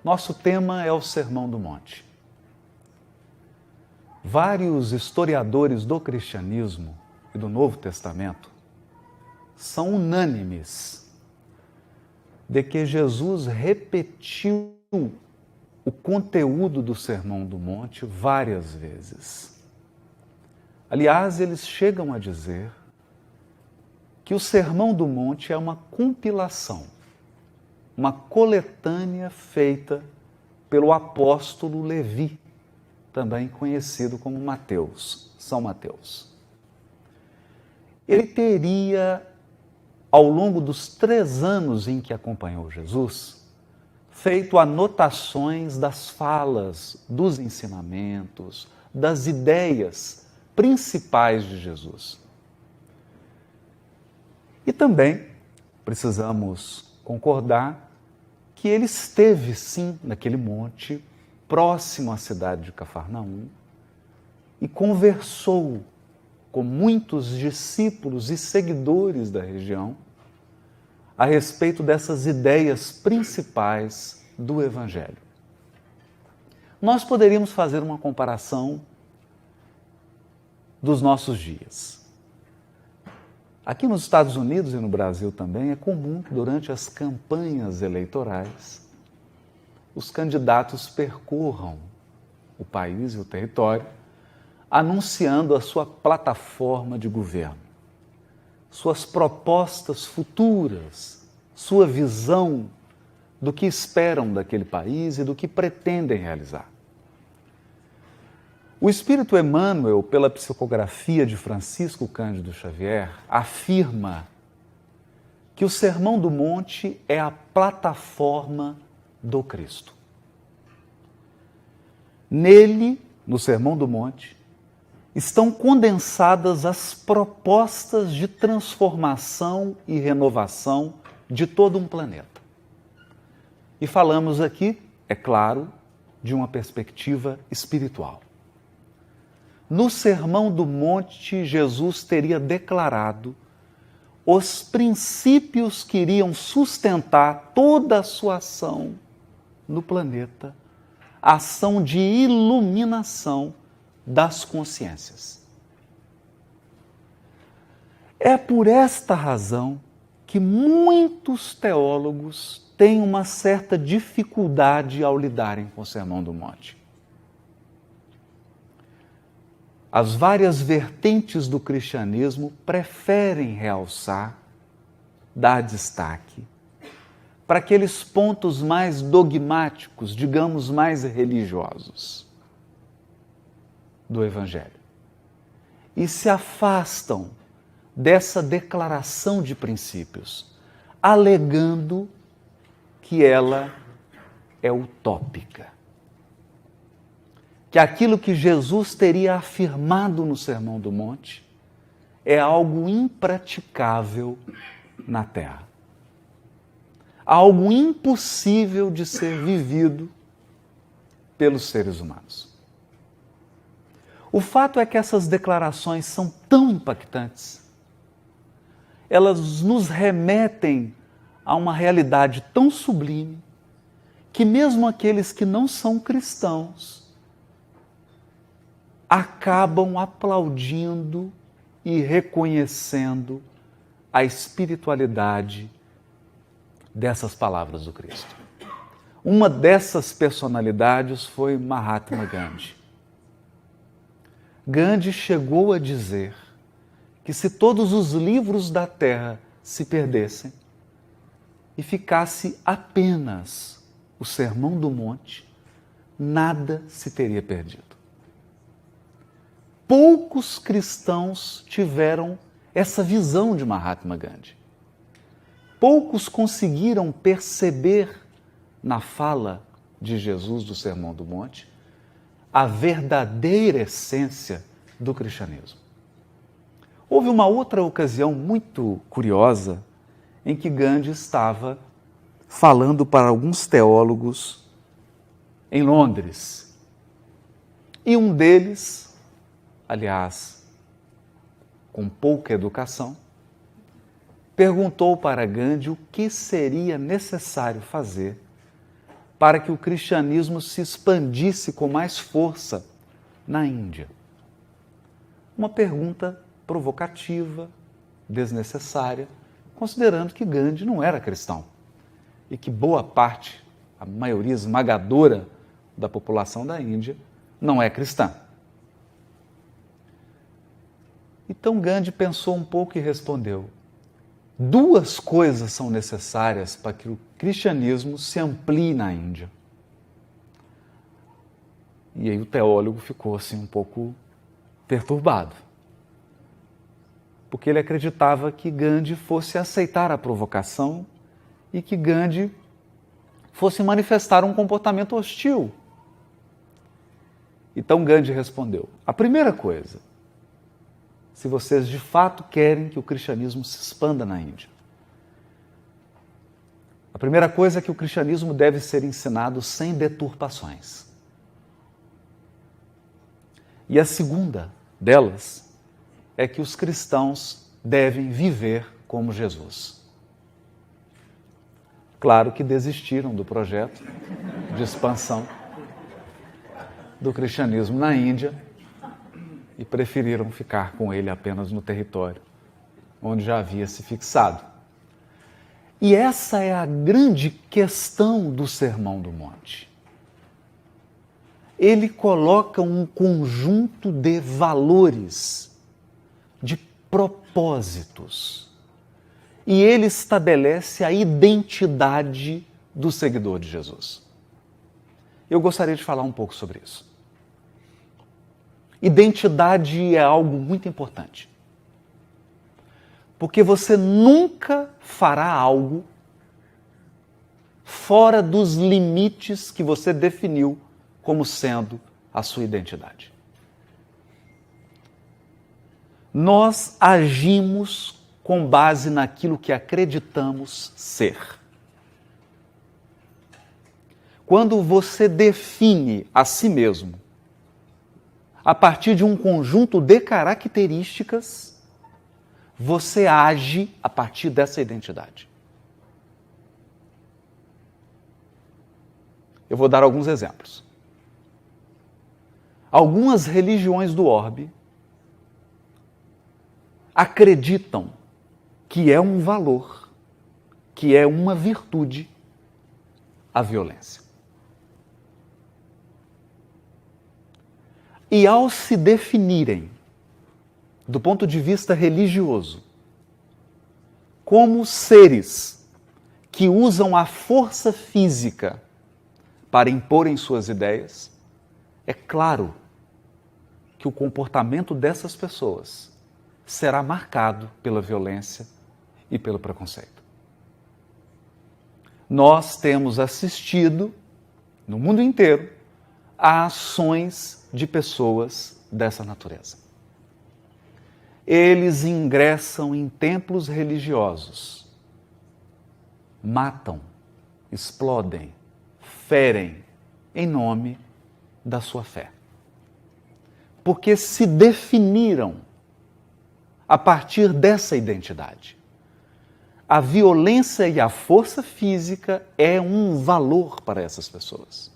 Nosso tema é o Sermão do Monte. Vários historiadores do cristianismo e do Novo Testamento são unânimes de que Jesus repetiu o conteúdo do Sermão do Monte várias vezes. Aliás, eles chegam a dizer que o Sermão do Monte é uma compilação, uma coletânea feita pelo apóstolo Levi, também conhecido como Mateus, São Mateus. Ele teria, ao longo dos 3 anos em que acompanhou Jesus, feito anotações das falas, dos ensinamentos, das ideias principais de Jesus. E também precisamos concordar que ele esteve, sim, naquele monte, próximo à cidade de Cafarnaum, e conversou com muitos discípulos e seguidores da região a respeito dessas ideias principais do Evangelho. Nós poderíamos fazer uma comparação dos nossos dias. Aqui nos Estados Unidos e no Brasil também é comum que durante as campanhas eleitorais os candidatos percorram o país e o território anunciando a sua plataforma de governo, suas propostas futuras, sua visão do que esperam daquele país e do que pretendem realizar. O Espírito Emmanuel, pela psicografia de Francisco Cândido Xavier, afirma que o Sermão do Monte é a plataforma do Cristo. Nele, no Sermão do Monte, estão condensadas as propostas de transformação e renovação de todo um planeta. E falamos aqui, é claro, de uma perspectiva espiritual. No Sermão do Monte, Jesus teria declarado os princípios que iriam sustentar toda a sua ação no planeta, a ação de iluminação das consciências. É por esta razão que muitos teólogos têm uma certa dificuldade ao lidarem com o Sermão do Monte. As várias vertentes do cristianismo preferem realçar, dar destaque para aqueles pontos mais dogmáticos, digamos, mais religiosos do Evangelho. E se afastam dessa declaração de princípios, alegando que ela é utópica. Que aquilo que Jesus teria afirmado no Sermão do Monte é algo impraticável na Terra. Algo impossível de ser vivido pelos seres humanos. O fato é que essas declarações são tão impactantes, elas nos remetem a uma realidade tão sublime, que mesmo aqueles que não são cristãos acabam aplaudindo e reconhecendo a espiritualidade dessas palavras do Cristo. Uma dessas personalidades foi Mahatma Gandhi. Gandhi chegou a dizer que se todos os livros da Terra se perdessem e ficasse apenas o Sermão do Monte, nada se teria perdido. Poucos cristãos tiveram essa visão de Mahatma Gandhi. Poucos conseguiram perceber na fala de Jesus do Sermão do Monte a verdadeira essência do cristianismo. Houve uma outra ocasião muito curiosa em que Gandhi estava falando para alguns teólogos em Londres. E um deles, aliás, com pouca educação, perguntou para Gandhi o que seria necessário fazer para que o cristianismo se expandisse com mais força na Índia. Uma pergunta provocativa, desnecessária, considerando que Gandhi não era cristão e que boa parte, a maioria esmagadora da população da Índia, não é cristã. Então Gandhi pensou um pouco e respondeu: duas coisas são necessárias para que o cristianismo se amplie na Índia. E aí o teólogo ficou assim um pouco perturbado, porque ele acreditava que Gandhi fosse aceitar a provocação e que Gandhi fosse manifestar um comportamento hostil. Então Gandhi respondeu: a primeira coisa, se vocês de fato querem que o cristianismo se expanda na Índia, a primeira coisa é que o cristianismo deve ser ensinado sem deturpações. E a segunda delas é que os cristãos devem viver como Jesus. Claro que desistiram do projeto de expansão do cristianismo na Índia e preferiram ficar com ele apenas no território onde já havia se fixado. E essa é a grande questão do Sermão do Monte. Ele coloca um conjunto de valores, de propósitos, e ele estabelece a identidade do seguidor de Jesus. Eu gostaria de falar um pouco sobre isso. Identidade é algo muito importante, porque você nunca fará algo fora dos limites que você definiu como sendo a sua identidade. Nós agimos com base naquilo que acreditamos ser. Quando você define a si mesmo a partir de um conjunto de características, você age a partir dessa identidade. Eu vou dar alguns exemplos. Algumas religiões do orbe acreditam que é um valor, que é uma virtude, a violência. E ao se definirem, do ponto de vista religioso, como seres que usam a força física para imporem suas ideias, é claro que o comportamento dessas pessoas será marcado pela violência e pelo preconceito. Nós temos assistido, no mundo inteiro, a ações de pessoas dessa natureza. Eles ingressam em templos religiosos, matam, explodem, ferem em nome da sua fé. Porque se definiram a partir dessa identidade. A violência e a força física é um valor para essas pessoas.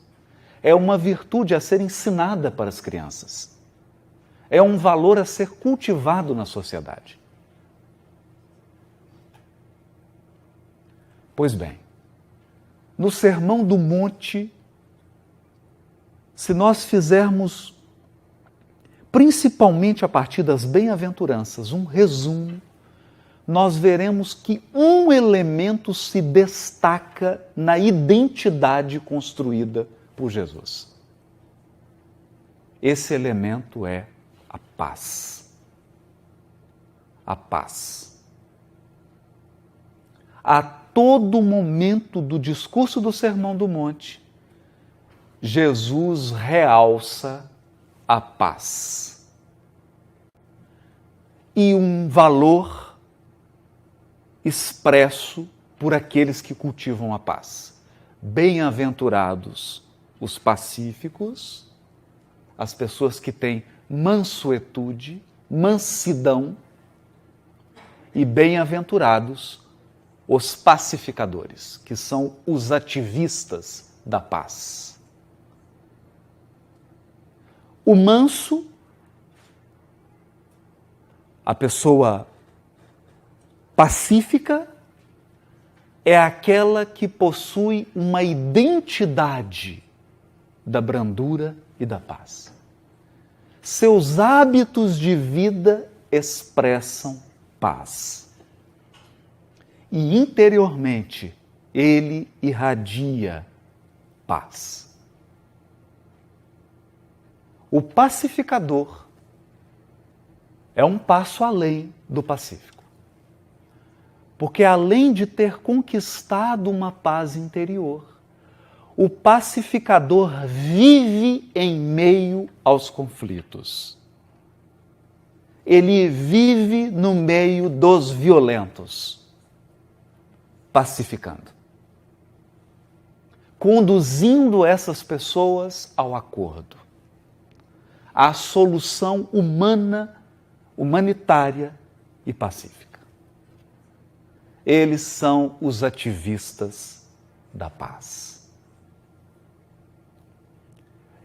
É uma virtude a ser ensinada para as crianças. É um valor a ser cultivado na sociedade. Pois bem, no Sermão do Monte, se nós fizermos, principalmente a partir das bem-aventuranças, um resumo, nós veremos que um elemento se destaca na identidade construída por Jesus. Esse elemento é a paz. A paz. A todo momento do discurso do Sermão do Monte, Jesus realça a paz. E um valor expresso por aqueles que cultivam a paz. Bem-aventurados os pacíficos, as pessoas que têm mansuetude, mansidão, e bem-aventurados os pacificadores, que são os ativistas da paz. O manso, a pessoa pacífica, é aquela que possui uma identidade da brandura e da paz. Seus hábitos de vida expressam paz. E interiormente ele irradia paz. O pacificador é um passo além do pacífico. Porque além de ter conquistado uma paz interior, o pacificador vive em meio aos conflitos. Ele vive no meio dos violentos, pacificando, conduzindo essas pessoas ao acordo, à solução humana, humanitária e pacífica. Eles são os ativistas da paz.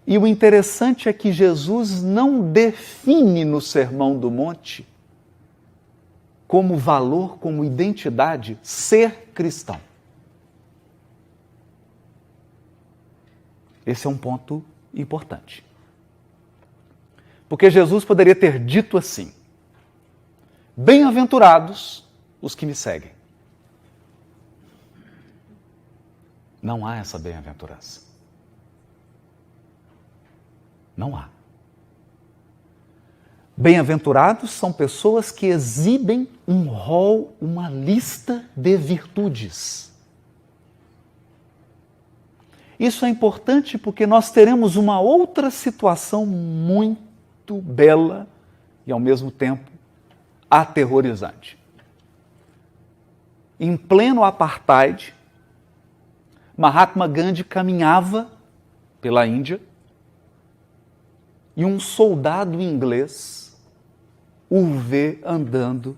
E o interessante é que Jesus não define no Sermão do Monte como valor, como identidade, ser cristão. Esse é um ponto importante. Porque Jesus poderia ter dito assim: bem-aventurados os que me seguem. Não há essa bem-aventurança. Não há. Bem-aventurados são pessoas que exibem um rol, uma lista de virtudes. Isso é importante porque nós teremos uma outra situação muito bela e, ao mesmo tempo, aterrorizante. Em pleno apartheid, Mahatma Gandhi caminhava pela Índia e um soldado inglês o vê andando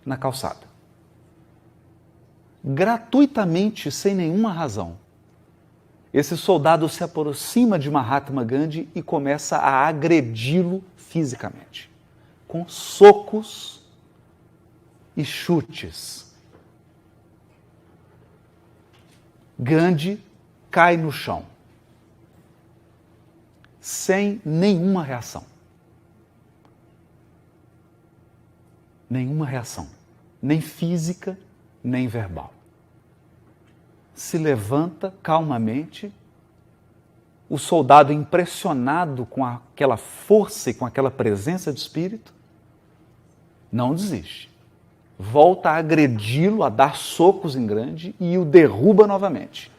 na calçada. Gratuitamente, sem nenhuma razão. Esse soldado se aproxima de Mahatma Gandhi e começa a agredi-lo fisicamente, com socos e chutes. Gandhi cai no chão, sem nenhuma reação. Nenhuma reação, nem física, nem verbal. Se levanta calmamente, o soldado, impressionado com aquela força e com aquela presença de espírito, não desiste. Volta a agredi-lo, a dar socos em grande e o derruba novamente.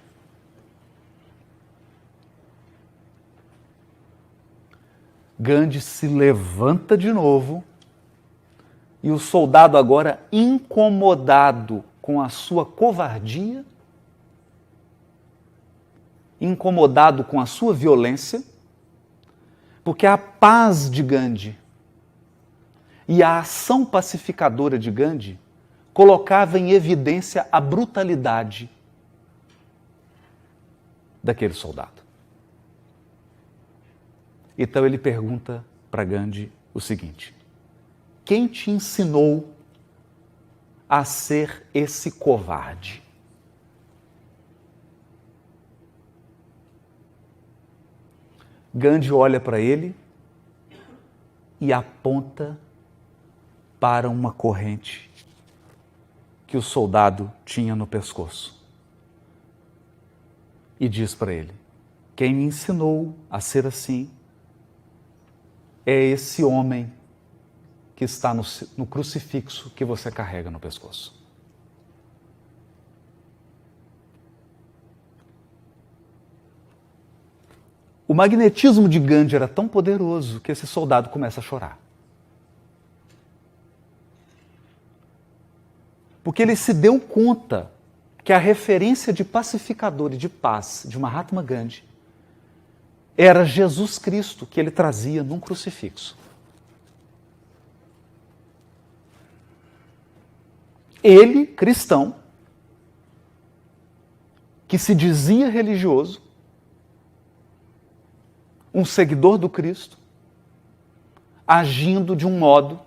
Gandhi se levanta de novo e o soldado, agora incomodado com a sua covardia, incomodado com a sua violência, porque a paz de Gandhi e a ação pacificadora de Gandhi colocava em evidência a brutalidade daquele soldado. Então ele pergunta para Gandhi o seguinte: quem te ensinou a ser esse covarde? Gandhi olha para ele e aponta para uma corrente que o soldado tinha no pescoço. E diz para ele: quem me ensinou a ser assim é esse homem que está no crucifixo que você carrega no pescoço. O magnetismo de Gandhi era tão poderoso que esse soldado começa a chorar. Porque ele se deu conta que a referência de pacificador e de paz de Mahatma Gandhi era Jesus Cristo que ele trazia num crucifixo. Ele, cristão, que se dizia religioso, um seguidor do Cristo, agindo de um modo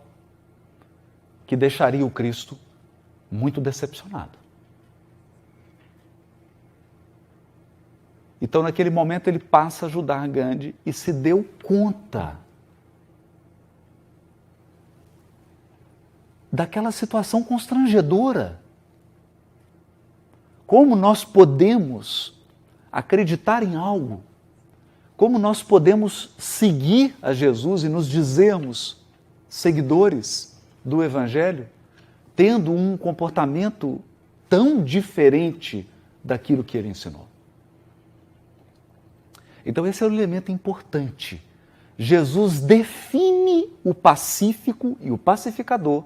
que deixaria o Cristo muito decepcionado. Então, naquele momento, ele passa a ajudar Gandhi e se deu conta daquela situação constrangedora. Como nós podemos acreditar em algo? Como nós podemos seguir a Jesus e nos dizermos seguidores do Evangelho, tendo um comportamento tão diferente daquilo que ele ensinou? Então esse é um elemento importante. Jesus define o pacífico e o pacificador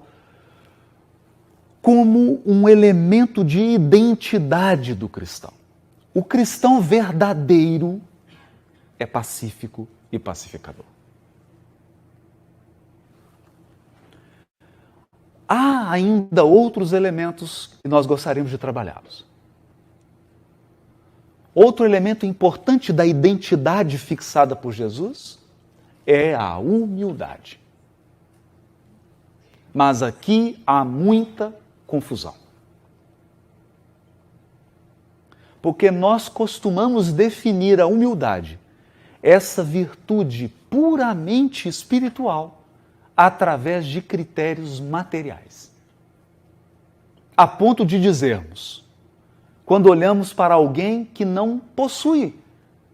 como um elemento de identidade do cristão. O cristão verdadeiro é pacífico e pacificador. Há ainda outros elementos que nós gostaríamos de trabalhá-los. Outro elemento importante da identidade fixada por Jesus é a humildade. Mas aqui há muita confusão. Porque nós costumamos definir a humildade, essa virtude puramente espiritual, através de critérios materiais. A ponto de dizermos, quando olhamos para alguém que não possui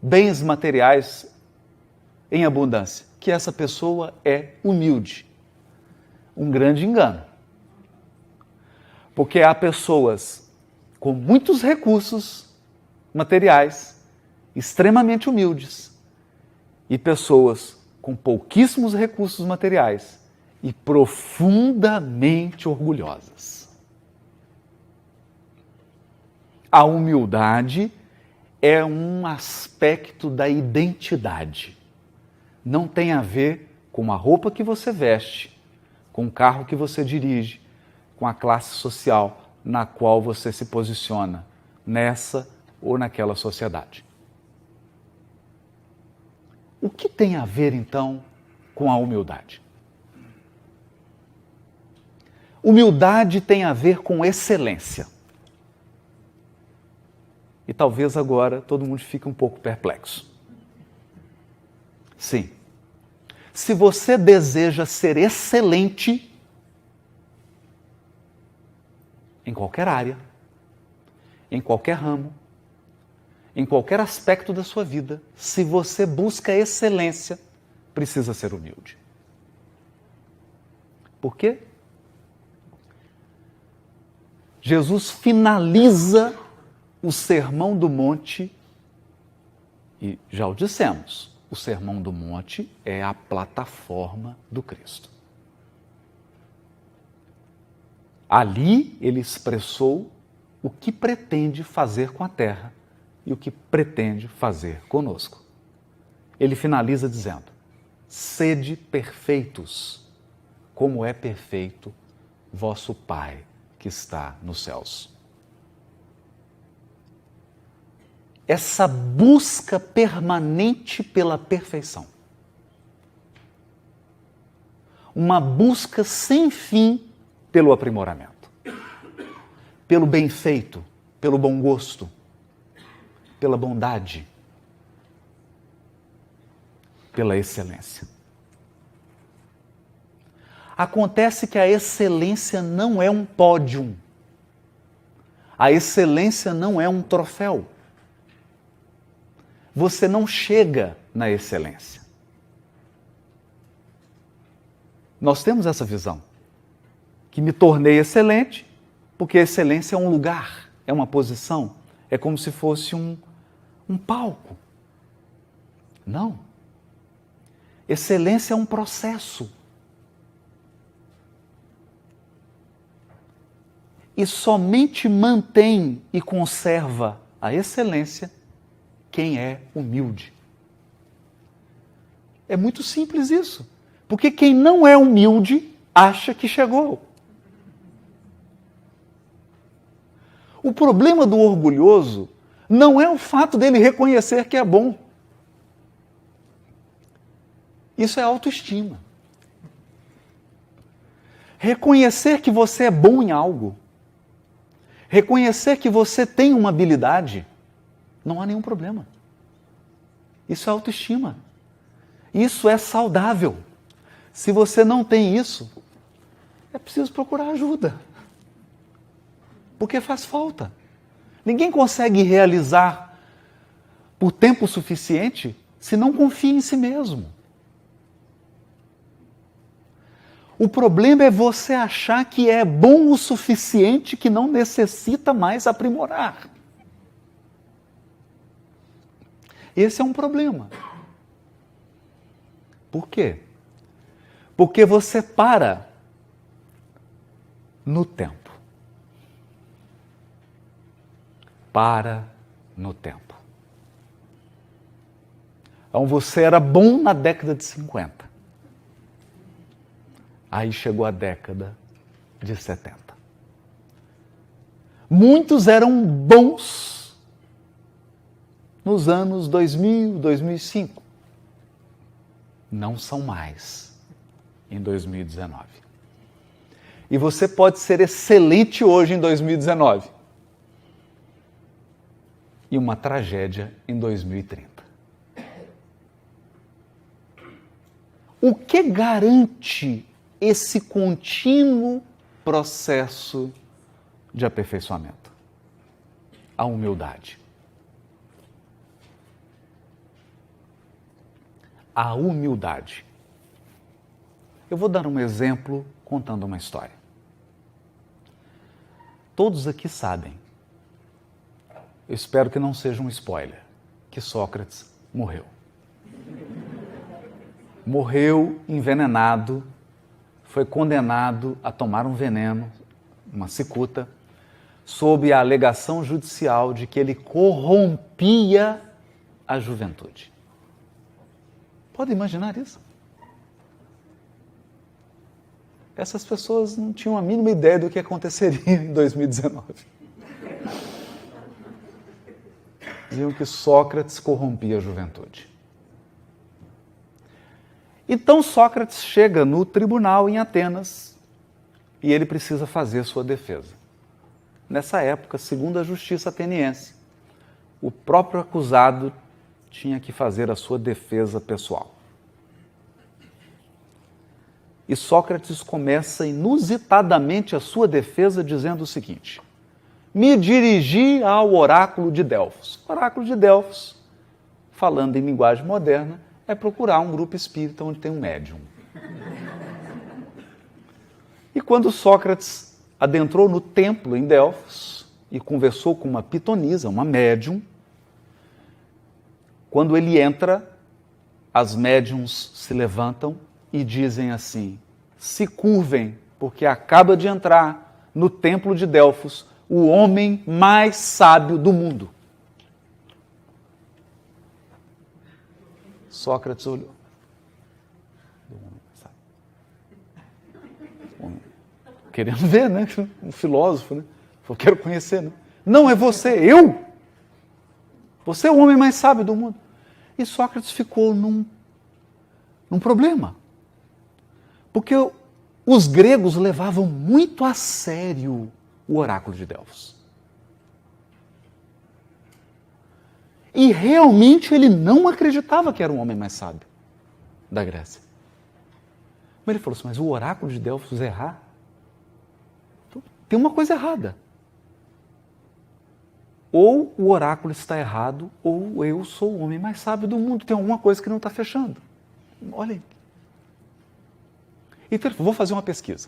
bens materiais em abundância, que essa pessoa é humilde. Um grande engano. Porque há pessoas com muitos recursos materiais, extremamente humildes, e pessoas com pouquíssimos recursos materiais e profundamente orgulhosas. A humildade é um aspecto da identidade. Não tem a ver com a roupa que você veste, com o carro que você dirige, com a classe social na qual você se posiciona, nessa ou naquela sociedade. O que tem a ver, então, com a humildade? Humildade tem a ver com excelência. E talvez agora todo mundo fique um pouco perplexo. Sim. Se você deseja ser excelente em qualquer área, em qualquer ramo, em qualquer aspecto da sua vida, se você busca excelência, precisa ser humilde. Por quê? Jesus finaliza o Sermão do Monte, e já o dissemos, o Sermão do Monte é a plataforma do Cristo. Ali ele expressou o que pretende fazer com a terra e o que pretende fazer conosco. Ele finaliza dizendo: sede perfeitos, como é perfeito vosso Pai que está nos céus. Essa busca permanente pela perfeição. Uma busca sem fim pelo aprimoramento, pelo bem feito, pelo bom gosto, pela bondade, pela excelência. Acontece que a excelência não é um pódio. A excelência não é um troféu. Você não chega na excelência. Nós temos essa visão, que me tornei excelente, porque a excelência é um lugar, é uma posição, é como se fosse um palco. Não. Excelência é um processo. E somente mantém e conserva a excelência quem é humilde. É muito simples isso. Porque quem não é humilde acha que chegou. O problema do orgulhoso não é o fato dele reconhecer que é bom. Isso é autoestima. Reconhecer que você é bom em algo, reconhecer que você tem uma habilidade, não há nenhum problema. Isso é autoestima. Isso é saudável. Se você não tem isso, é preciso procurar ajuda. Porque faz falta. Ninguém consegue realizar por tempo suficiente se não confia em si mesmo. O problema é você achar que é bom o suficiente, que não necessita mais aprimorar. Esse é um problema. Por quê? Porque você para no tempo. Para no tempo. Então você era bom na década de 50. Aí chegou a década de 70. Muitos eram bons nos anos 2000, 2005. Não são mais em 2019. E você pode ser excelente hoje em 2019. E uma tragédia em 2030. O que garante esse contínuo processo de aperfeiçoamento? A humildade. A humildade. Eu vou dar um exemplo contando uma história. Todos aqui sabem, eu espero que não seja um spoiler, que Sócrates morreu. Morreu envenenado, foi condenado a tomar um veneno, uma cicuta, sob a alegação judicial de que ele corrompia a juventude. Pode imaginar isso? Essas pessoas não tinham a mínima ideia do que aconteceria em 2019. Diziam que Sócrates corrompia a juventude. Então Sócrates chega no tribunal em Atenas e ele precisa fazer sua defesa. Nessa época, segundo a justiça ateniense, o próprio acusado tinha que fazer a sua defesa pessoal. E Sócrates começa inusitadamente a sua defesa dizendo o seguinte: me dirigi ao oráculo de Delfos. O oráculo de Delfos, falando em linguagem moderna, é procurar um grupo espírita onde tem um médium. E quando Sócrates adentrou no templo em Delfos e conversou com uma pitonisa, uma médium, quando ele entra, as médiums se levantam e dizem assim: se curvem, porque acaba de entrar no templo de Delfos o homem mais sábio do mundo. Sócrates olhou. Querendo ver, né? Um filósofo, né? Falou, quero conhecer, né? Não, é você, eu? Você é o homem mais sábio do mundo. E Sócrates ficou num problema. Porque os gregos levavam muito a sério o oráculo de Delfos. E realmente ele não acreditava que era o homem mais sábio da Grécia. Mas ele falou assim, mas o oráculo de Delfos errar? Então, tem uma coisa errada. Ou o oráculo está errado, ou eu sou o homem mais sábio do mundo. Tem alguma coisa que não está fechando. Olha aí. Então, vou fazer uma pesquisa.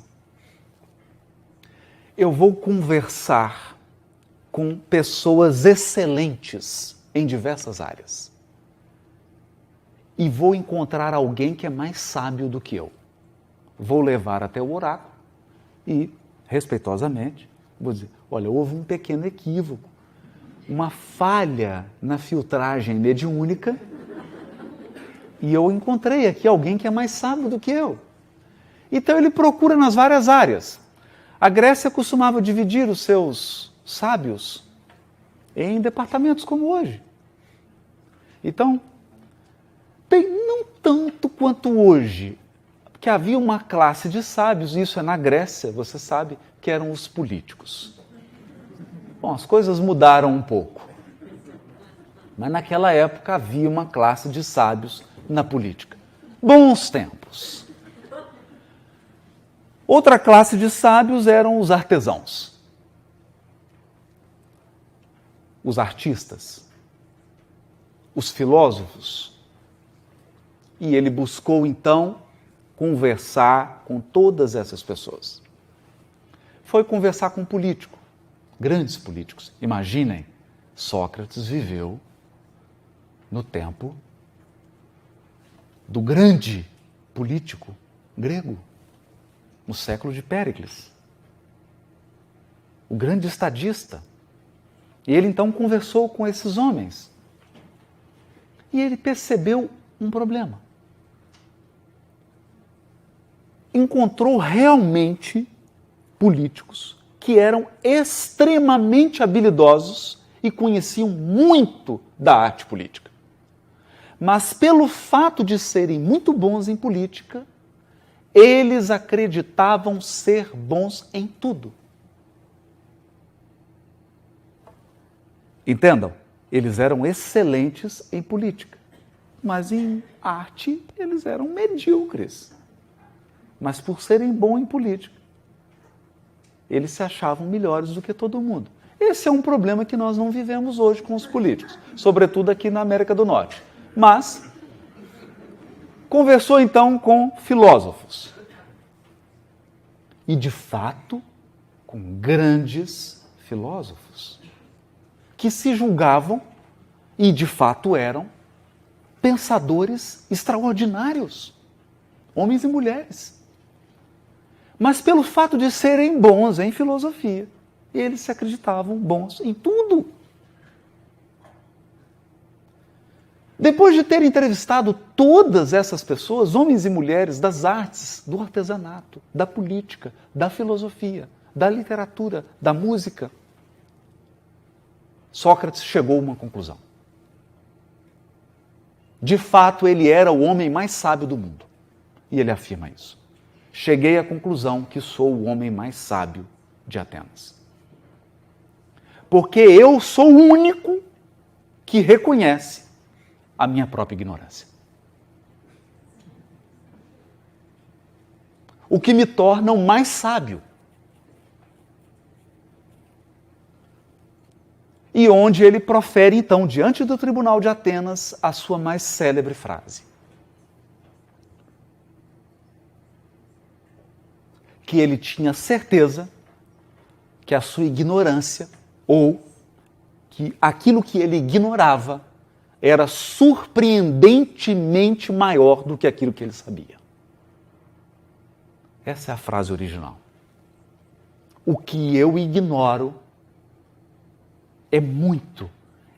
Eu vou conversar com pessoas excelentes em diversas áreas. E vou encontrar alguém que é mais sábio do que eu. Vou levar até o oráculo e, respeitosamente, vou dizer, olha, houve um pequeno equívoco, uma falha na filtragem mediúnica e eu encontrei aqui alguém que é mais sábio do que eu. Então ele procura nas várias áreas. A Grécia costumava dividir os seus sábios em departamentos como hoje. Então, não tanto quanto hoje, que havia uma classe de sábios, isso é na Grécia, você sabe, que eram os políticos. Bom, as coisas mudaram um pouco, mas naquela época havia uma classe de sábios na política. Bons tempos. Outra classe de sábios eram os artesãos, os artistas, os filósofos. E ele buscou, então, conversar com todas essas pessoas. Foi conversar com um político, grandes políticos. Imaginem, Sócrates viveu no tempo do grande político grego, no século de Péricles, o grande estadista. E ele então conversou com esses homens. E ele percebeu um problema. Encontrou realmente políticos que eram extremamente habilidosos e conheciam muito da arte política. Mas pelo fato de serem muito bons em política, eles acreditavam ser bons em tudo. Entendam, eles eram excelentes em política, mas em arte eles eram medíocres. Mas por serem bons em política, eles se achavam melhores do que todo mundo. Esse é um problema que nós não vivemos hoje com os políticos, sobretudo aqui na América do Norte. Mas conversou então com filósofos. E de fato, com grandes filósofos, que se julgavam, e de fato eram, pensadores extraordinários, homens e mulheres. Mas pelo fato de serem bons em filosofia, eles se acreditavam bons em tudo. Depois de ter entrevistado todas essas pessoas, homens e mulheres das artes, do artesanato, da política, da filosofia, da literatura, da música, Sócrates chegou a uma conclusão. De fato, ele era o homem mais sábio do mundo. E ele afirma isso. Cheguei à conclusão que sou o homem mais sábio de Atenas. Porque eu sou o único que reconhece a minha própria ignorância. O que me torna o mais sábio. E onde ele profere, então, diante do tribunal de Atenas, a sua mais célebre frase. Que ele tinha certeza que a sua ignorância, ou que aquilo que ele ignorava, era surpreendentemente maior do que aquilo que ele sabia. Essa é a frase original. O que eu ignoro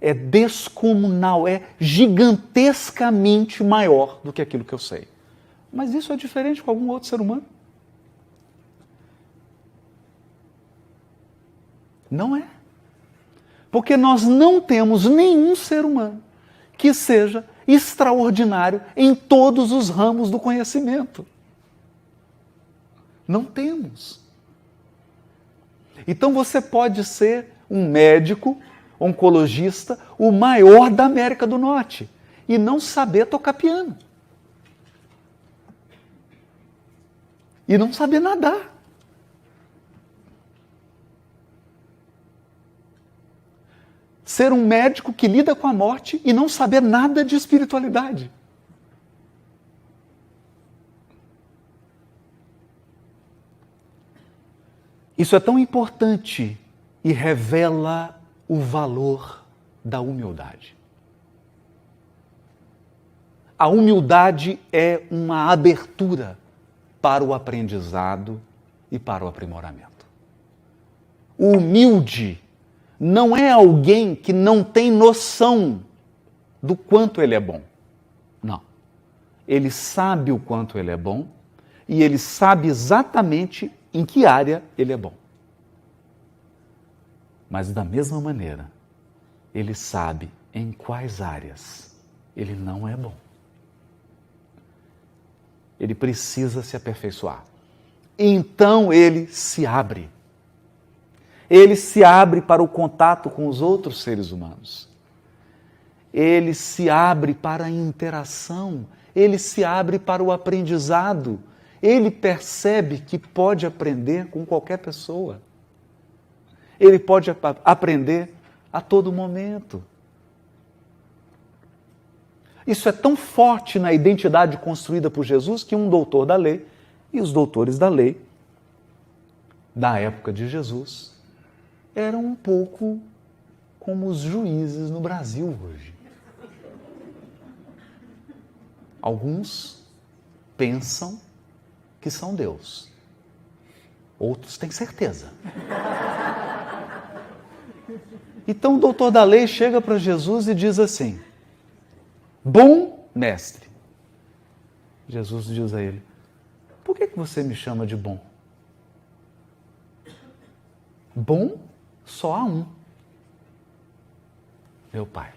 é descomunal, é gigantescamente maior do que aquilo que eu sei. Mas isso é diferente com algum outro ser humano? Não é. Porque nós não temos nenhum ser humano que seja extraordinário em todos os ramos do conhecimento. Não temos. Então você pode ser um médico, oncologista, o maior da América do Norte, e não saber tocar piano. E não saber nadar. Ser um médico que lida com a morte e não saber nada de espiritualidade. Isso é tão importante e revela o valor da humildade. A humildade é uma abertura para o aprendizado e para o aprimoramento. O humilde não é alguém que não tem noção do quanto ele é bom. Não. Ele sabe o quanto ele é bom e ele sabe exatamente em que área ele é bom. Mas da mesma maneira, ele sabe em quais áreas ele não é bom. ele precisa se aperfeiçoar. Então ele se abre. Ele se abre para o contato com os outros seres humanos. Ele se abre para a interação. Ele se abre para o aprendizado. Ele percebe que pode aprender com qualquer pessoa. Ele pode aprender a todo momento. Isso é tão forte na identidade construída por Jesus que um doutor da lei e os doutores da lei da época de Jesus eram um pouco como os juízes no Brasil hoje. Alguns pensam que são Deus. Outros têm certeza. Então o doutor da lei chega para Jesus e diz assim: bom mestre. Jesus diz a ele: por que você me chama de bom? Bom só há um: meu Pai.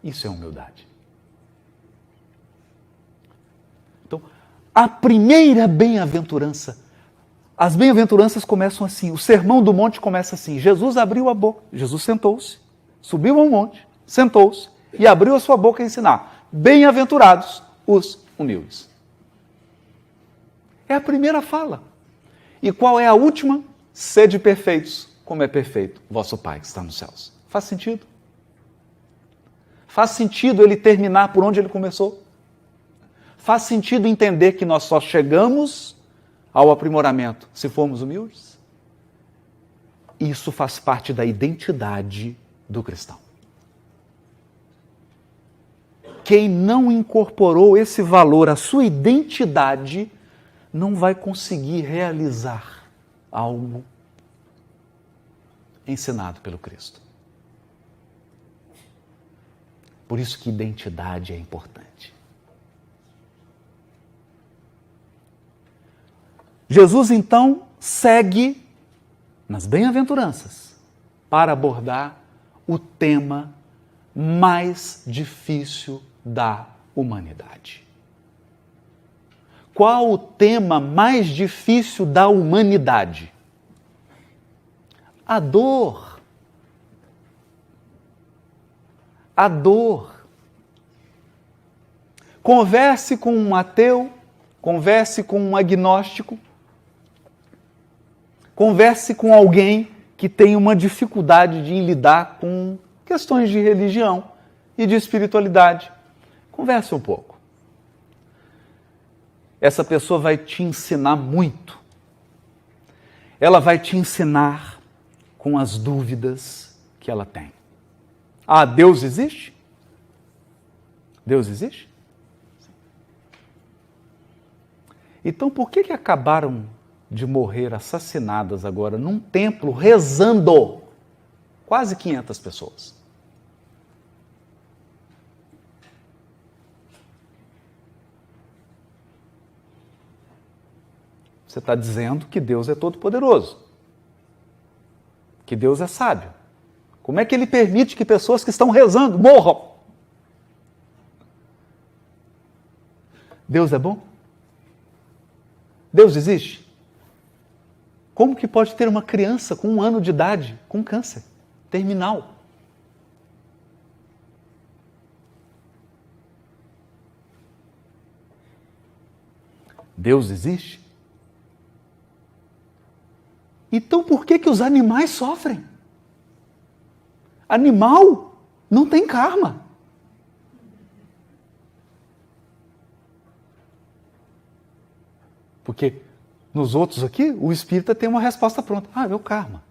Isso é humildade. Então, a primeira bem-aventurança, as bem-aventuranças começam assim, o Sermão do Monte começa assim: Jesus abriu a boca, Jesus sentou-se, subiu ao monte, sentou-se e abriu a sua boca a ensinar. Bem-aventurados os humildes. É a primeira fala. E qual é a última? Sede perfeitos, como é perfeito vosso Pai que está nos céus. Faz sentido? Faz sentido ele terminar por onde ele começou? Faz sentido entender que nós só chegamos ao aprimoramento se formos humildes? Isso faz parte da identidade do cristão. Quem não incorporou esse valor à sua identidade não vai conseguir realizar algo ensinado pelo Cristo. Por isso que identidade é importante. Jesus, então, segue nas bem-aventuranças para abordar o tema mais difícil da humanidade. Qual o tema mais difícil da humanidade? A dor. A dor. Converse com um ateu, converse com um agnóstico, converse com alguém que tem uma dificuldade de lidar com questões de religião e de espiritualidade. Converse um pouco. Essa pessoa vai te ensinar muito. Ela vai te ensinar com as dúvidas que ela tem. Ah, Deus existe? Deus existe? Então, por que acabaram de morrer assassinadas agora num templo rezando quase 500 pessoas? Você está dizendo que Deus é todo-poderoso, que Deus é sábio. Como é que Ele permite que pessoas que estão rezando morram? Deus é bom? Deus existe? Como que pode ter uma criança com 1 ano de idade com câncer terminal? Deus existe? Então por que os animais sofrem? Animal não tem karma. Porque nos outros aqui, o espírita tem uma resposta pronta. Ah, é o karma.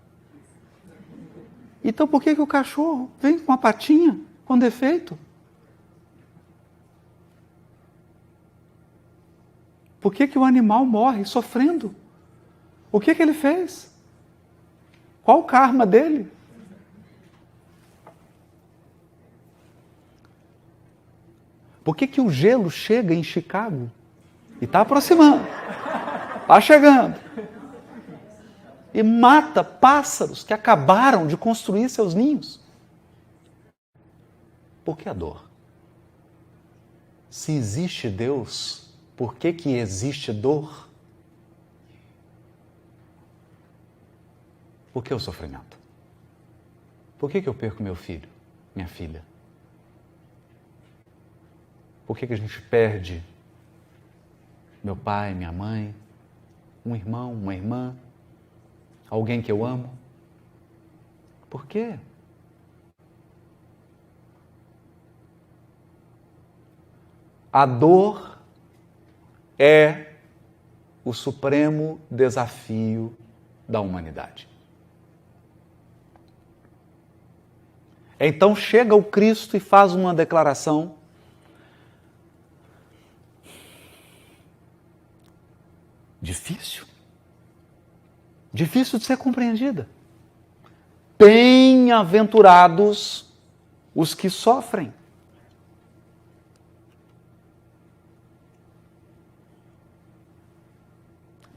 Então por que o cachorro vem com uma patinha com defeito? Por que o animal morre sofrendo? O que ele fez? Qual o karma dele? Por que o gelo chega em Chicago e está aproximando? Está chegando. E mata pássaros que acabaram de construir seus ninhos. Por que a dor? Se existe Deus, por que que existe dor? Por que o sofrimento? Por que que eu perco meu filho, minha filha? Por que que a gente perde meu pai, minha mãe, um irmão, uma irmã, alguém que eu amo? Por quê? A dor é o supremo desafio da humanidade. Então chega o Cristo e faz uma declaração difícil de ser compreendida. Bem-aventurados os que sofrem.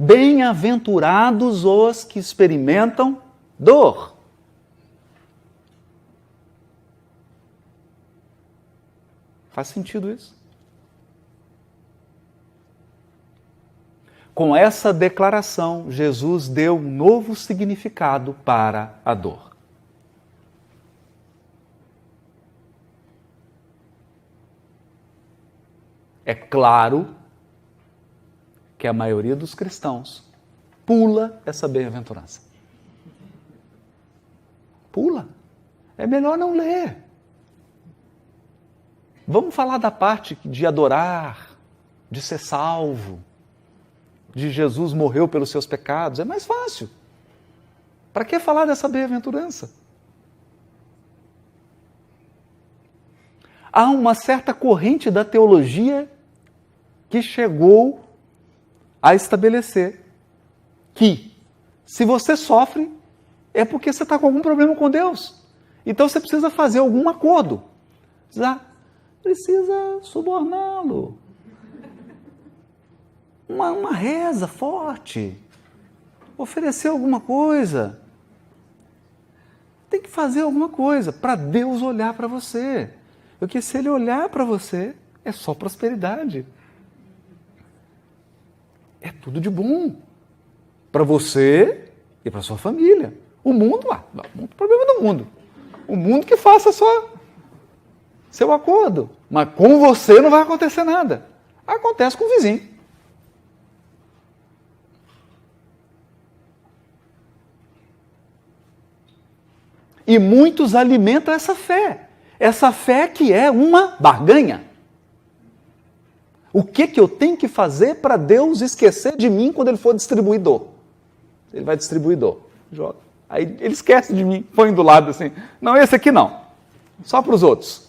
Bem-aventurados os que experimentam dor. Faz sentido isso? Com essa declaração, Jesus deu um novo significado para a dor. É claro que a maioria dos cristãos pula essa bem-aventurança. Pula. É melhor não ler. Vamos falar da parte de adorar, de ser salvo, de Jesus morreu pelos seus pecados. É mais fácil. Para que falar dessa bem-aventurança? Há uma certa corrente da teologia que chegou a estabelecer que, se você sofre, é porque você está com algum problema com Deus. Então você precisa fazer algum acordo. Precisa suborná-lo. Uma reza forte. Oferecer alguma coisa. Tem que fazer alguma coisa para Deus olhar para você. Porque se Ele olhar para você, é só prosperidade. É tudo de bom para você e para sua família. O mundo, não tem problema do mundo. O mundo que faça seu acordo. Mas com você não vai acontecer nada. Acontece com o vizinho. E muitos alimentam essa fé. Essa fé que é uma barganha. O que eu tenho que fazer para Deus esquecer de mim quando Ele for distribuidor? Ele vai distribuidor. Joga. Aí Ele esquece de mim, põe do lado assim. Não, esse aqui não. Só para os outros.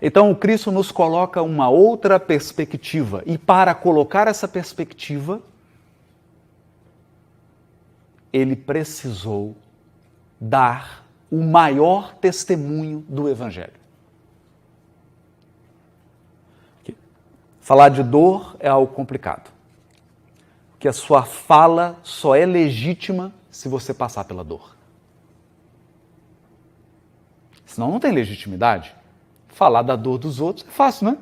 Então o Cristo nos coloca uma outra perspectiva. E para colocar essa perspectiva, Ele precisou dar o maior testemunho do Evangelho. Falar de dor é algo complicado. Porque a sua fala só é legítima se você passar pela dor. Senão não tem legitimidade. Falar da dor dos outros é fácil, né?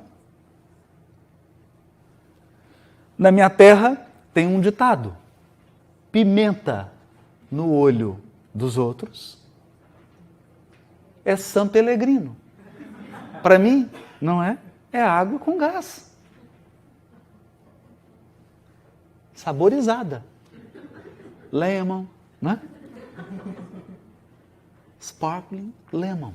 Na minha terra tem um ditado. Pimenta no olho dos outros é San Pellegrino. Para mim, não é? É água com gás. Saborizada. Lemon, né? Sparkling lemon.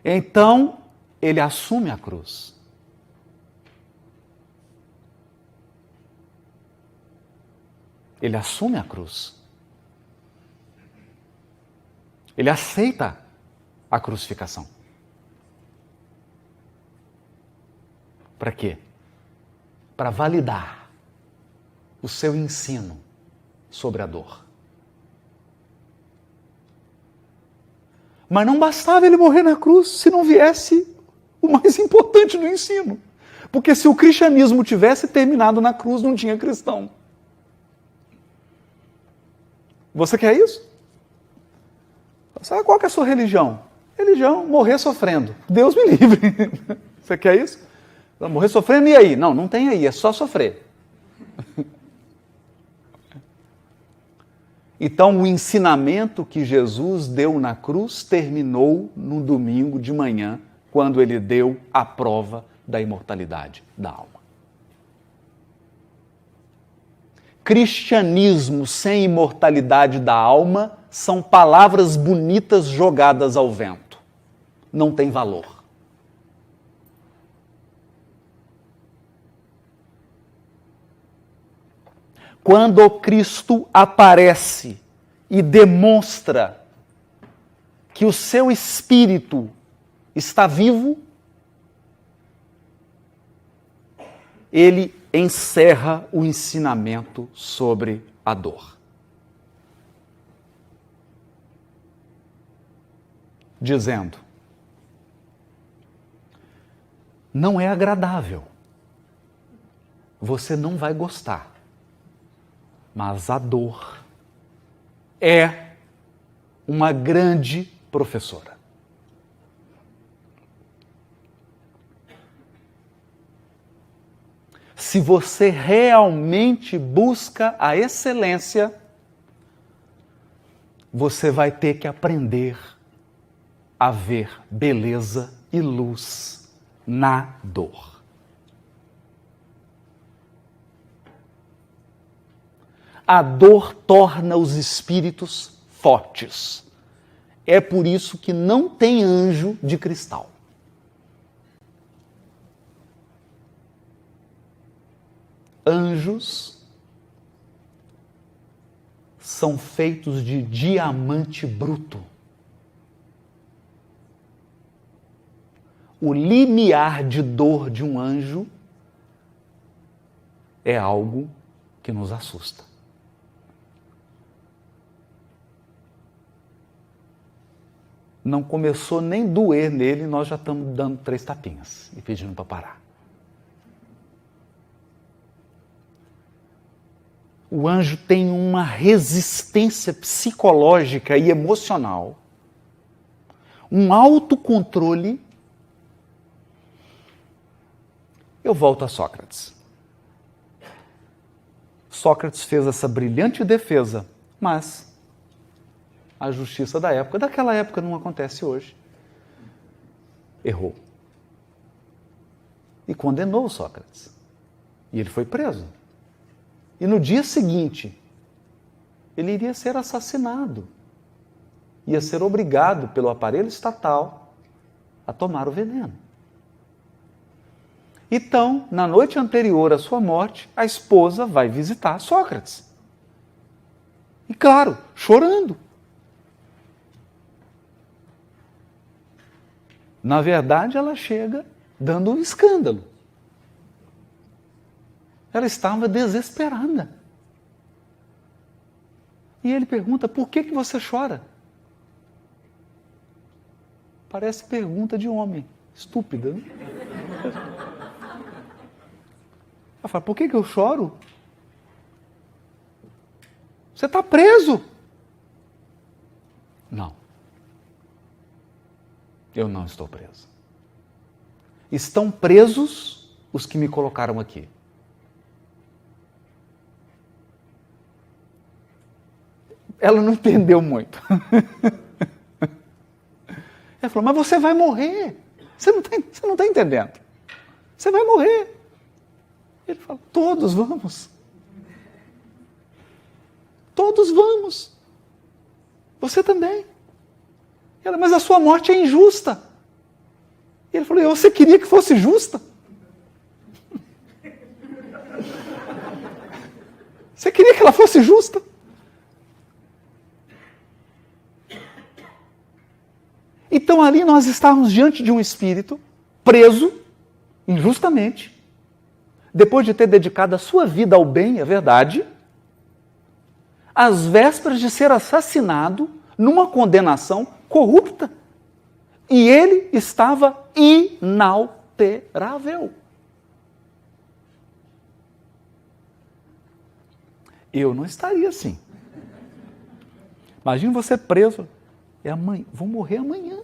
Então, ele assume a cruz. Ele assume a cruz. Ele aceita a crucificação. Para quê? Para validar o seu ensino sobre a dor. Mas não bastava ele morrer na cruz se não viesse o mais importante do ensino. Porque se o cristianismo tivesse terminado na cruz, não tinha cristão. Você quer isso? Qual que é a sua religião? Religião, morrer sofrendo. Deus me livre. Você quer isso? Morrer sofrendo e aí? Não, não tem aí, é só sofrer. Então, o ensinamento que Jesus deu na cruz terminou no domingo de manhã, quando ele deu a prova da imortalidade da alma. Cristianismo sem imortalidade da alma são palavras bonitas jogadas ao vento. Não tem valor. Quando o Cristo aparece e demonstra que o seu espírito está vivo, ele encerra o ensinamento sobre a dor. Dizendo: não é agradável, você não vai gostar, mas a dor é uma grande professora. Se você realmente busca a excelência, você vai ter que aprender a ver beleza e luz na dor. A dor torna os espíritos fortes. É por isso que não tem anjo de cristal. Anjos são feitos de diamante bruto. O limiar de dor de um anjo é algo que nos assusta. Não começou nem doer nele, nós já estamos dando 3 tapinhas e pedindo para parar. O anjo tem uma resistência psicológica e emocional, um autocontrole. Eu volto a Sócrates. Sócrates fez essa brilhante defesa, mas a justiça daquela época não acontece hoje, errou. E condenou Sócrates. E ele foi preso. E no dia seguinte, ele iria ser assassinado. Ia ser obrigado pelo aparelho estatal a tomar o veneno. Então, na noite anterior à sua morte, a esposa vai visitar Sócrates. E claro, chorando. Na verdade, ela chega dando um escândalo. Ela estava desesperada. E ele pergunta: por que você chora? Parece pergunta de homem, estúpida, né? Ela fala: por que eu choro? Você está preso. Não. Eu não estou preso. Estão presos os que me colocaram aqui. Ela não entendeu muito. Ela falou: mas você vai morrer. Você não está entendendo. Você vai morrer. Ele fala: todos vamos. Todos vamos. Você também. Ela: mas a sua morte é injusta. Ele falou: você queria que fosse justa? Você queria que ela fosse justa? Então ali nós estávamos diante de um espírito preso, injustamente, depois de ter dedicado a sua vida ao bem, é verdade, às vésperas de ser assassinado numa condenação corrupta. E ele estava inalterável. Eu não estaria assim. Imagina você preso. É amanhã, vou morrer amanhã.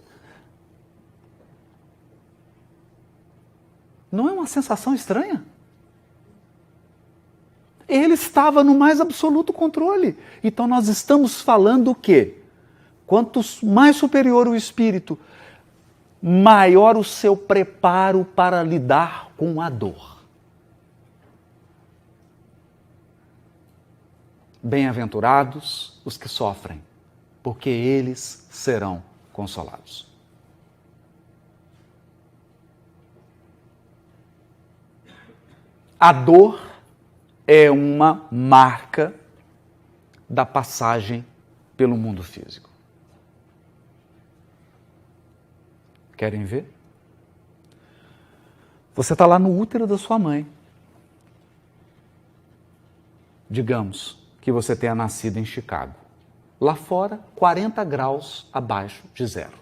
Não é uma sensação estranha? Ele estava no mais absoluto controle. Então nós estamos falando o quê? Quanto mais superior o espírito, maior o seu preparo para lidar com a dor. Bem-aventurados os que sofrem, porque eles serão consolados. A dor é uma marca da passagem pelo mundo físico. Querem ver? Você está lá no útero da sua mãe. Digamos que você tenha nascido em Chicago. Lá fora, 40 graus abaixo de zero.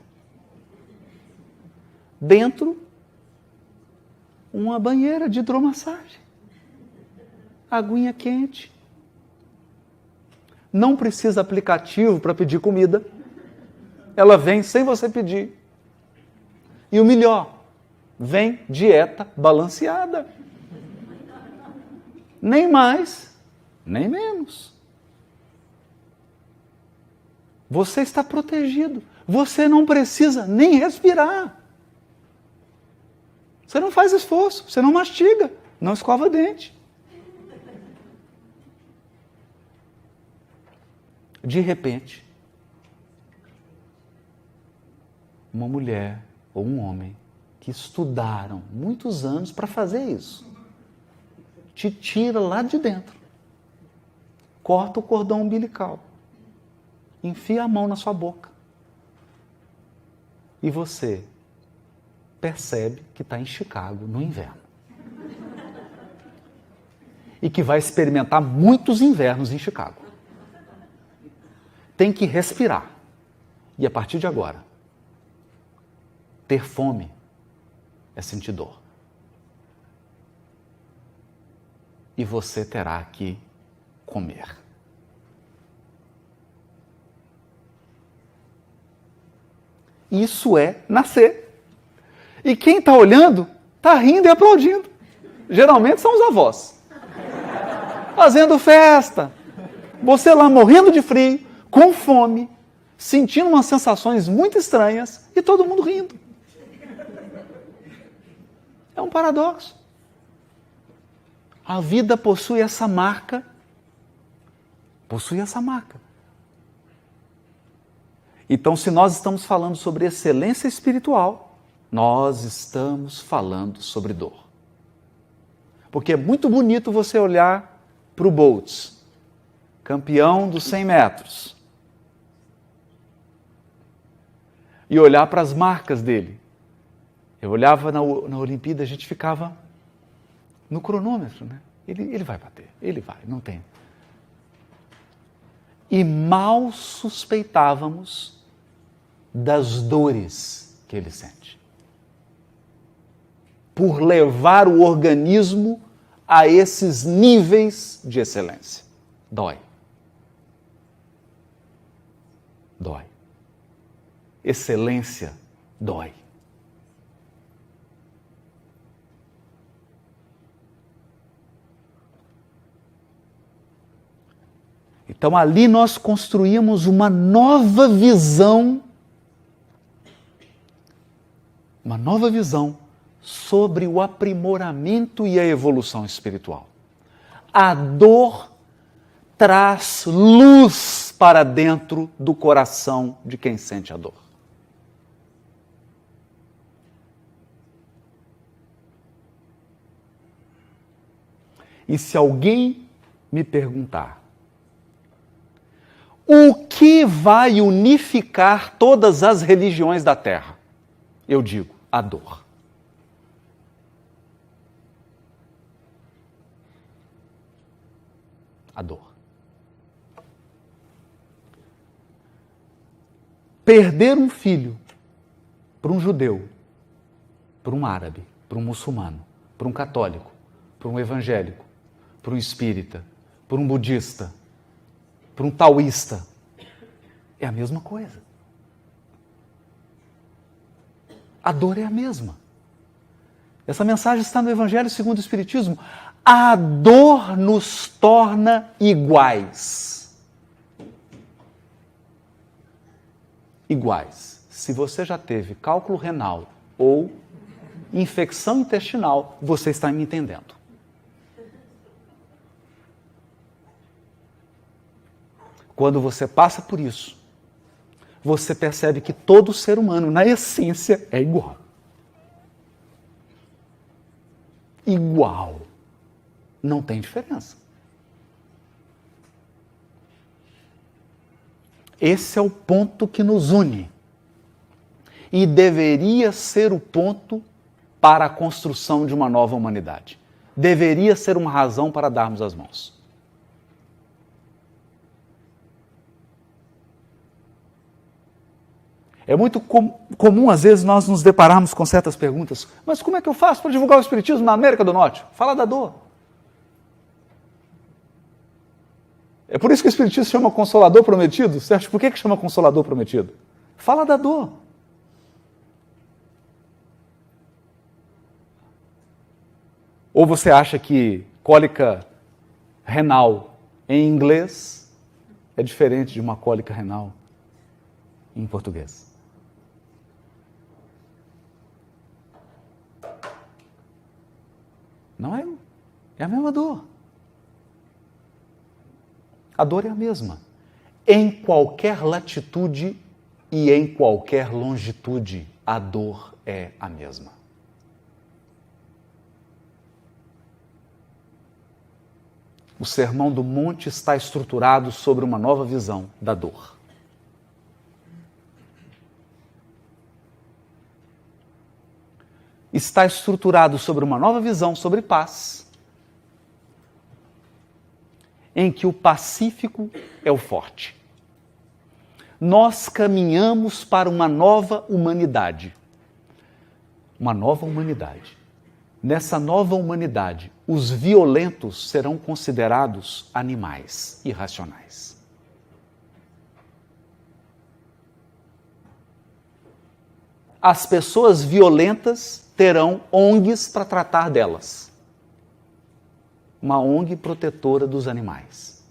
Dentro, uma banheira de hidromassagem. Aguinha quente. Não precisa aplicativo para pedir comida. Ela vem sem você pedir. E o melhor, vem dieta balanceada. Nem mais, nem menos. Você está protegido. Você não precisa nem respirar. Você não faz esforço, você não mastiga, não escova dente. De repente, uma mulher ou um homem que estudaram muitos anos para fazer isso, te tira lá de dentro, corta o cordão umbilical, enfia a mão na sua boca e você percebe que está em Chicago no inverno e que vai experimentar muitos invernos em Chicago. Tem que respirar e a partir de agora ter fome é sentir dor. E você terá que comer. Isso é nascer. E quem está olhando, está rindo e aplaudindo. Geralmente são os avós. Fazendo festa. Você lá morrendo de frio, com fome, sentindo umas sensações muito estranhas e todo mundo rindo. É um paradoxo. A vida possui essa marca. Possui essa marca. Então, se nós estamos falando sobre excelência espiritual, nós estamos falando sobre dor. Porque é muito bonito você olhar para o Bolt, campeão dos 100 metros, e olhar para as marcas dele. Eu olhava na Olimpíada, a gente ficava no cronômetro, né? Ele vai bater, ele vai, não tem. E mal suspeitávamos das dores que ele sente. Por levar o organismo a esses níveis de excelência. Dói. Dói. Excelência dói. Então ali nós construímos uma nova visão sobre o aprimoramento e a evolução espiritual. A dor traz luz para dentro do coração de quem sente a dor. E se alguém me perguntar o que vai unificar todas as religiões da Terra, eu digo, a dor. A dor. Perder um filho para um judeu, para um árabe, para um muçulmano, para um católico, para um evangélico, para um espírita, para um budista, para um taoísta, É a mesma coisa. A dor é a mesma. Essa mensagem está no Evangelho segundo o Espiritismo. A dor nos torna iguais. Iguais. Se você já teve cálculo renal ou infecção intestinal, você está me entendendo. Quando você passa por isso, você percebe que todo ser humano, na essência, é igual. Igual. Não tem diferença. Esse é o ponto que nos une. E deveria ser o ponto para a construção de uma nova humanidade. Deveria ser uma razão para darmos as mãos. É muito comum, às vezes, nós nos depararmos com certas perguntas. Mas como é que eu faço para divulgar o Espiritismo na América do Norte? Fala da dor. É por isso que o Espiritismo chama Consolador Prometido. Você acha por que chama Consolador Prometido? Fala da dor. Ou você acha que cólica renal em inglês é diferente de uma cólica renal em português? Não é? É a mesma dor. A dor é a mesma. Em qualquer latitude e em qualquer longitude, a dor é a mesma. O Sermão do Monte está estruturado sobre uma nova visão da dor. Está estruturado sobre uma nova visão sobre paz, em que o pacífico é o forte. Nós caminhamos para uma nova humanidade. Uma nova humanidade. Nessa nova humanidade, os violentos serão considerados animais irracionais. As pessoas violentas terão ONGs para tratar delas. Uma ONG protetora dos animais.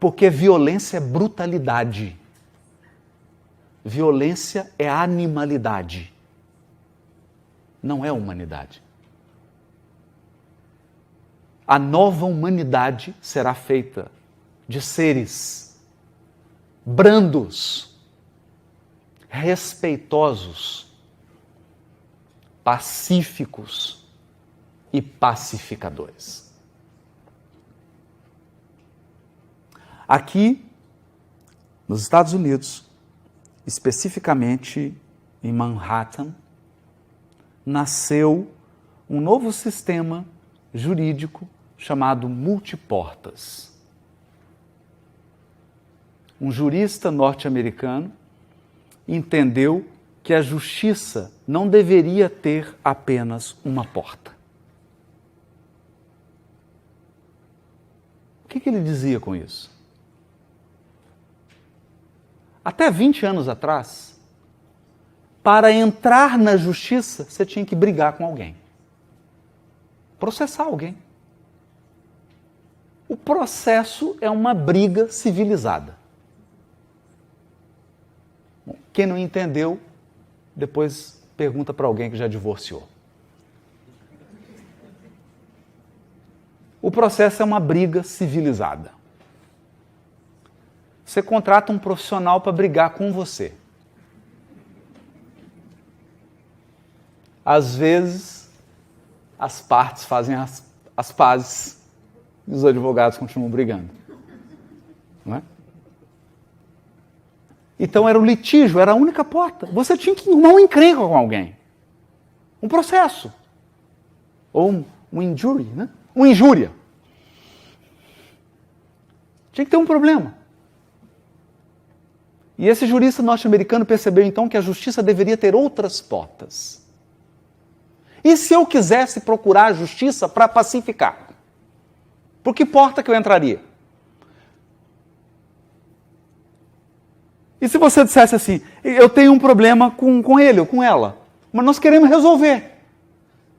Porque violência é brutalidade. Violência é animalidade. Não é humanidade. A nova humanidade será feita de seres brandos, respeitosos, pacíficos e pacificadores. Aqui, nos Estados Unidos, especificamente em Manhattan, nasceu um novo sistema jurídico chamado multiportas. Um jurista norte-americano entendeu que a justiça não deveria ter apenas uma porta. O que ele dizia com isso? Até 20 anos atrás, para entrar na justiça, você tinha que brigar com alguém. Processar alguém. O processo é uma briga civilizada. Bom, quem não entendeu, depois pergunta para alguém que já divorciou. O processo é uma briga civilizada. Você contrata um profissional para brigar com você. Às vezes, as partes fazem as pazes e os advogados continuam brigando. Não é? Então era um litígio, era a única porta. Você tinha que arrumar um encrenca com alguém. Um processo. Ou um injury, né? Uma injúria. Tinha que ter um problema. E esse jurista norte-americano percebeu então que a justiça deveria ter outras portas. E se eu quisesse procurar a justiça para pacificar? Por que porta que eu entraria? E se você dissesse assim, eu tenho um problema com ele ou com ela, mas nós queremos resolver.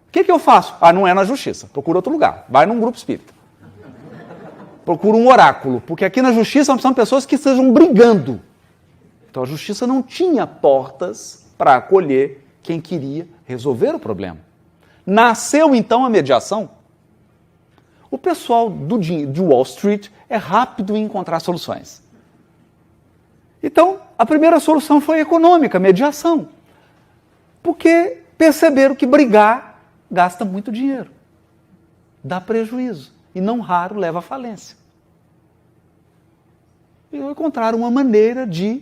O que eu faço? Não é na justiça, procura outro lugar, vai num grupo espírita. Procura um oráculo, porque aqui na justiça são pessoas que estejam brigando. Então a justiça não tinha portas para acolher quem queria resolver o problema. Nasceu então a mediação. O pessoal de Wall Street é rápido em encontrar soluções. Então, a primeira solução foi econômica, mediação. Porque perceberam que brigar gasta muito dinheiro, dá prejuízo e não raro leva à falência. E encontraram uma maneira de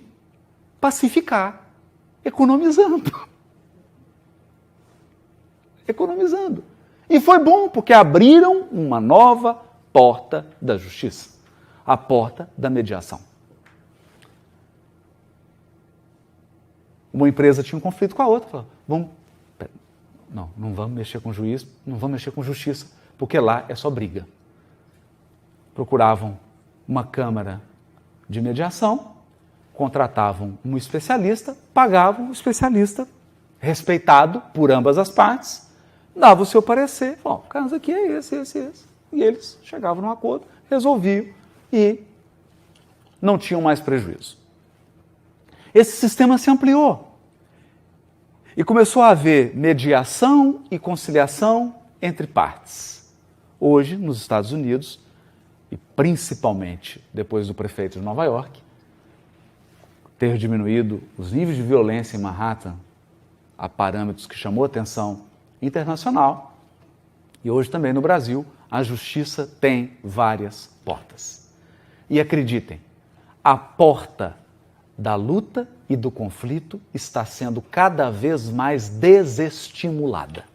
pacificar, economizando. Economizando. E foi bom, porque abriram uma nova porta da justiça, a porta da mediação. Uma empresa tinha um conflito com a outra, falou, não vamos mexer com juiz, não vamos mexer com justiça, porque lá é só briga. Procuravam uma câmara de mediação, contratavam um especialista, pagavam o especialista, respeitado por ambas as partes, dava o seu parecer, o caso aqui é esse. E eles chegavam num acordo, resolviam e não tinham mais prejuízo. Esse sistema se ampliou e começou a haver mediação e conciliação entre partes. Hoje, nos Estados Unidos, e principalmente depois do prefeito de Nova York, ter diminuído os níveis de violência em Manhattan a parâmetros que chamou a atenção internacional, e hoje também no Brasil, a justiça tem várias portas. E acreditem, a porta da luta e do conflito está sendo cada vez mais desestimulada.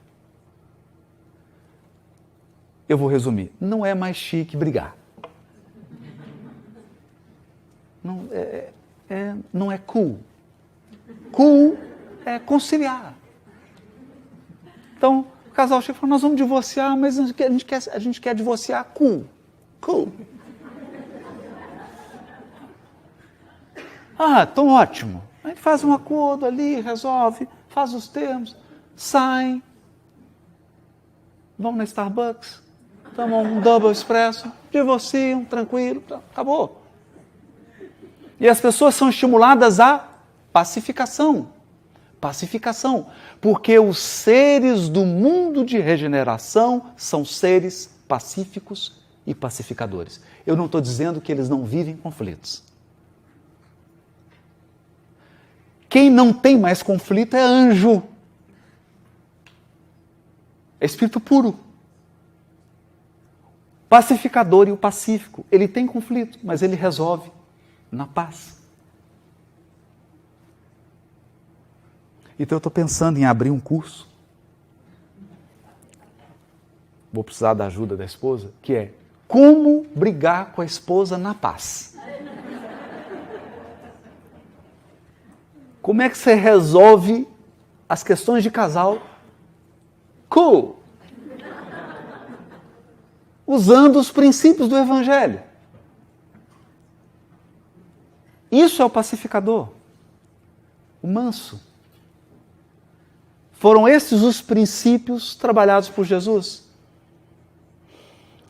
Eu vou resumir, não é mais chique brigar. Não é cool. Cool é conciliar. Então, o casal chega e fala, nós vamos divorciar, mas a gente quer divorciar cool. Cool. Então ótimo. A gente faz um acordo ali, resolve, faz os termos, saem, vamos na Starbucks, tomam um double espresso, divorciam, tranquilo, acabou. E as pessoas são estimuladas à pacificação. Pacificação. Porque os seres do mundo de regeneração são seres pacíficos e pacificadores. Eu não estou dizendo que eles não vivem conflitos. Quem não tem mais conflito é anjo. É espírito puro. Pacificador e o pacífico. Ele tem conflito, mas ele resolve na paz. Então eu estou pensando em abrir um curso. Vou precisar da ajuda da esposa, que é como brigar com a esposa na paz. Como é que você resolve as questões de casal cool? Usando os princípios do Evangelho. Isso é o pacificador, o manso. Foram esses os princípios trabalhados por Jesus.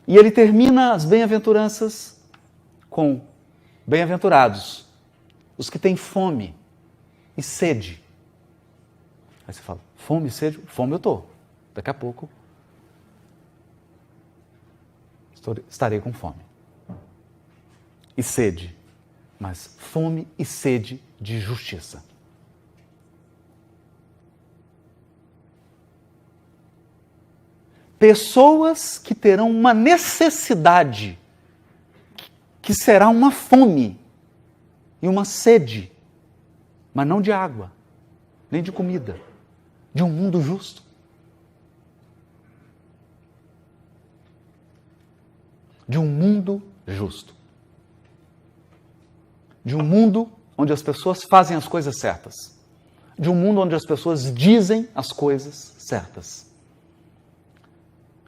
E ele termina as bem-aventuranças com bem-aventurados, os que têm fome e sede. Aí você fala, fome e sede? Fome eu estou. Daqui a pouco estarei com fome. E sede. Mas fome e sede de justiça. Pessoas que terão uma necessidade, que será uma fome e uma sede, mas não de água, nem de comida, de um mundo justo. De um mundo justo. De um mundo onde as pessoas fazem as coisas certas. De um mundo onde as pessoas dizem as coisas certas.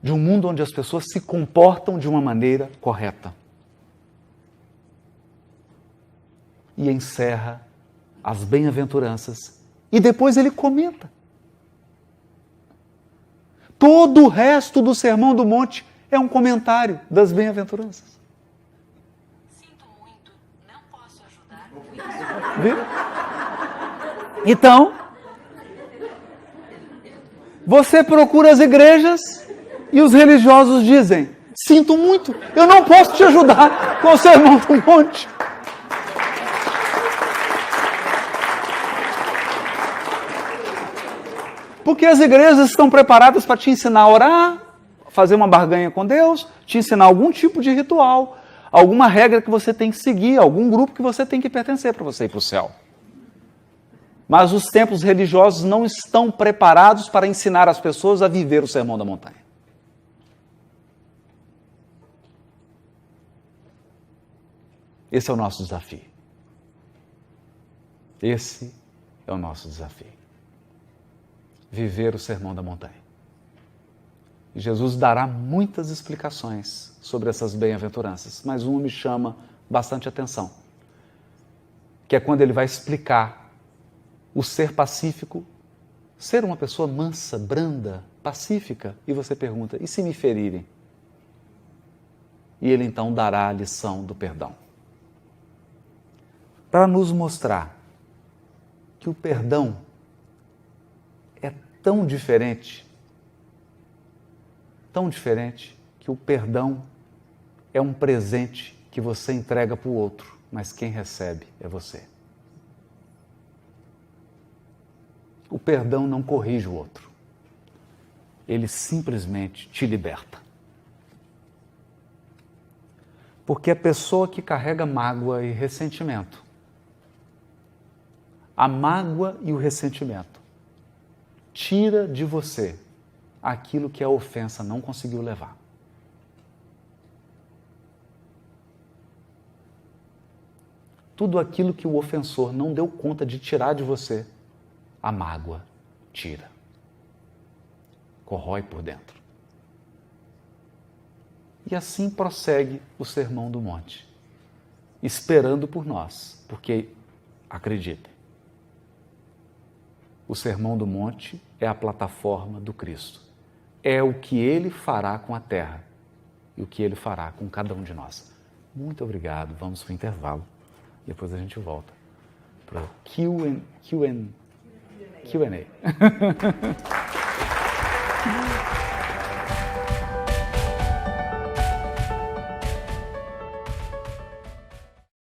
De um mundo onde as pessoas se comportam de uma maneira correta. E encerra as bem-aventuranças e depois ele comenta. Todo o resto do Sermão do Monte é um comentário das bem-aventuranças. Sinto muito, não posso ajudar com isso. Viu? Então, você procura as igrejas e os religiosos dizem: sinto muito, eu não posso te ajudar com o Sermão do Monte. Porque as igrejas estão preparadas para te ensinar a orar, fazer uma barganha com Deus, te ensinar algum tipo de ritual, alguma regra que você tem que seguir, algum grupo que você tem que pertencer para você ir para o céu. Mas os templos religiosos não estão preparados para ensinar as pessoas a viver o Sermão da Montanha. Esse é o nosso desafio. Esse é o nosso desafio. Viver o Sermão da Montanha. E Jesus dará muitas explicações sobre essas bem-aventuranças, mas uma me chama bastante atenção, que é quando ele vai explicar o ser pacífico, ser uma pessoa mansa, branda, pacífica, e você pergunta: e se me ferirem? E ele então dará a lição do perdão. Para nos mostrar que o perdão é tão diferente que o perdão é um presente que você entrega para o outro, mas quem recebe é você. O perdão não corrige o outro. Ele simplesmente te liberta. Porque a pessoa que carrega mágoa e ressentimento, a mágoa e o ressentimento tira de você aquilo que a ofensa não conseguiu levar. Tudo aquilo que o ofensor não deu conta de tirar de você, a mágoa tira. Corrói por dentro. E assim prossegue o Sermão do Monte, esperando por nós, porque, acreditem, o Sermão do Monte é a plataforma do Cristo. É o que Ele fará com a terra e o que Ele fará com cada um de nós. Muito obrigado. Vamos para o intervalo. Depois a gente volta para o Q&A.